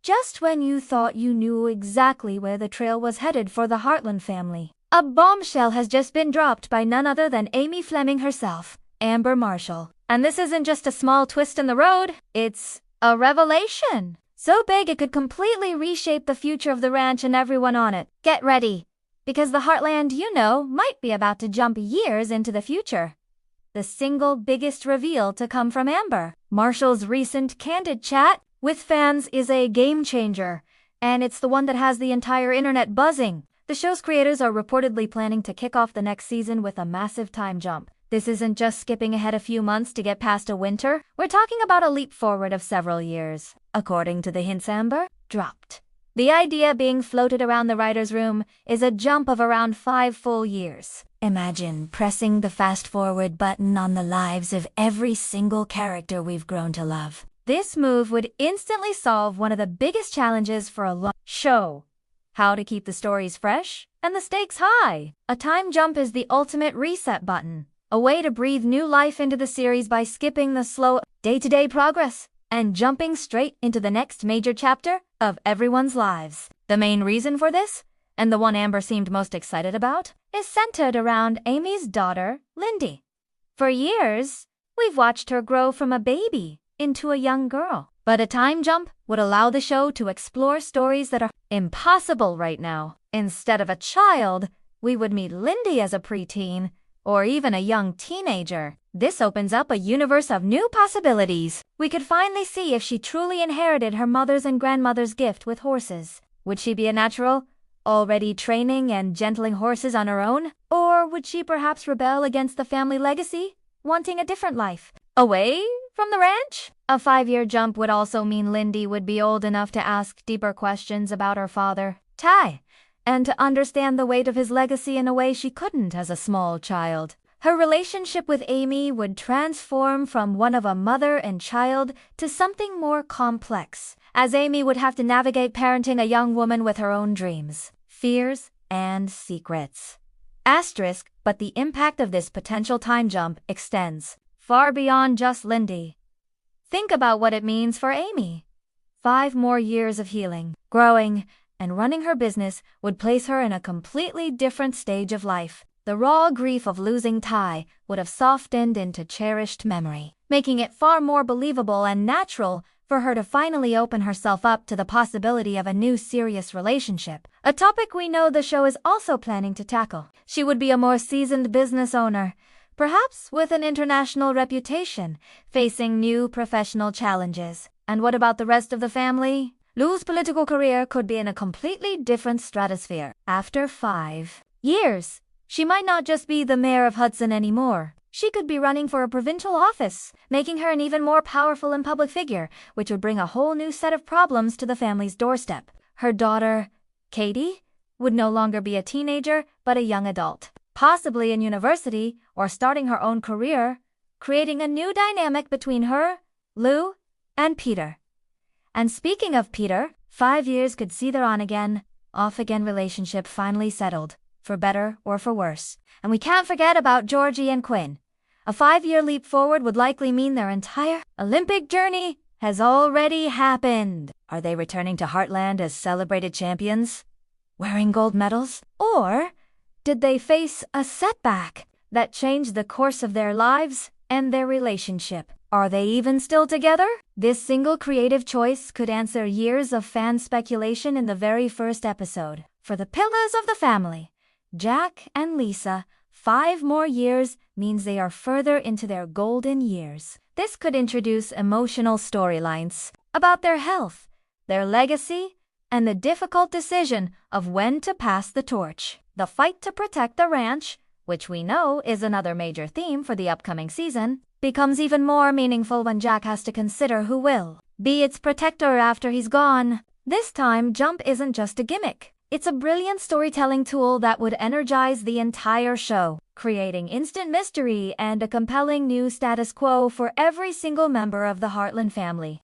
Just when you thought you knew exactly where the trail was headed for the Heartland family, a bombshell has just been dropped by none other than Amy Fleming herself, Amber Marshall. And this isn't just a small twist in the road, it's a revelation. So big it could completely reshape the future of the ranch and everyone on it. Get ready, because the Heartland might be about to jump years into the future. The single biggest reveal to come from Amber Marshall's recent candid chat with fans is a game changer, and it's the one that has the entire internet buzzing. The show's creators are reportedly planning to kick off the next season with a massive time jump. This isn't just skipping ahead a few months to get past a winter. We're talking about a leap forward of several years, according to the hints Amber dropped. The idea being floated around the writer's room is a jump of around 5 full years. Imagine pressing the fast-forward button on the lives of every single character we've grown to love. This move would instantly solve one of the biggest challenges for a long show: how to keep the stories fresh and the stakes high. A time jump is the ultimate reset button, a way to breathe new life into the series by skipping the slow day-to-day progress and jumping straight into the next major chapter of everyone's lives. The main reason for this, and the one Amber seemed most excited about, is centered around Amy's daughter, Lindy. For years, we've watched her grow from a baby into a young girl. But a time jump would allow the show to explore stories that are impossible right now. Instead of a child, we would meet Lindy as a preteen, or even a young teenager. This opens up a universe of new possibilities. We could finally see if she truly inherited her mother's and grandmother's gift with horses. Would she be a natural, already training and gentling horses on her own? Or would she perhaps rebel against the family legacy, wanting a different life away from the ranch? A 5-year jump would also mean Lindy would be old enough to ask deeper questions about her father, Ty, and to understand the weight of his legacy in a way she couldn't as a small child. Her relationship with Amy would transform from one of a mother and child to something more complex, as Amy would have to navigate parenting a young woman with her own dreams, fears, and secrets. Asterisk, but the impact of this potential time jump extends far beyond just Lindy. Think about what it means for Amy. 5 more years of healing, growing, and running her business would place her in a completely different stage of life. The raw grief of losing Ty would have softened into cherished memory, making it far more believable and natural for her to finally open herself up to the possibility of a new serious relationship, a topic we know the show is also planning to tackle. She would be a more seasoned business owner, perhaps with an international reputation, facing new professional challenges. And what about the rest of the family? Lou's political career could be in a completely different stratosphere. After 5 years, she might not just be the mayor of Hudson anymore. She could be running for a provincial office, making her an even more powerful and public figure, which would bring a whole new set of problems to the family's doorstep. Her daughter, Katie, would no longer be a teenager, but a young adult, possibly in university or starting her own career, creating a new dynamic between her, Lou, and Peter. And speaking of Peter, 5 years could see their on-again, off-again relationship finally settled, for better or for worse. And we can't forget about Georgie and Quinn. A 5-year leap forward would likely mean their entire Olympic journey has already happened. Are they returning to Heartland as celebrated champions, wearing gold medals? Or did they face a setback that changed the course of their lives and their relationship? Are they even still together? This single creative choice could answer years of fan speculation in the very first episode. For the pillars of the family, Jack and Lisa, 5 more years means they are further into their golden years. This could introduce emotional storylines about their health, their legacy, and the difficult decision of when to pass the torch. The fight to protect the ranch, which we know is another major theme for the upcoming season, becomes even more meaningful when Jack has to consider who will be its protector after he's gone. This time jump isn't just a gimmick. It's a brilliant storytelling tool that would energize the entire show, creating instant mystery and a compelling new status quo for every single member of the Heartland family.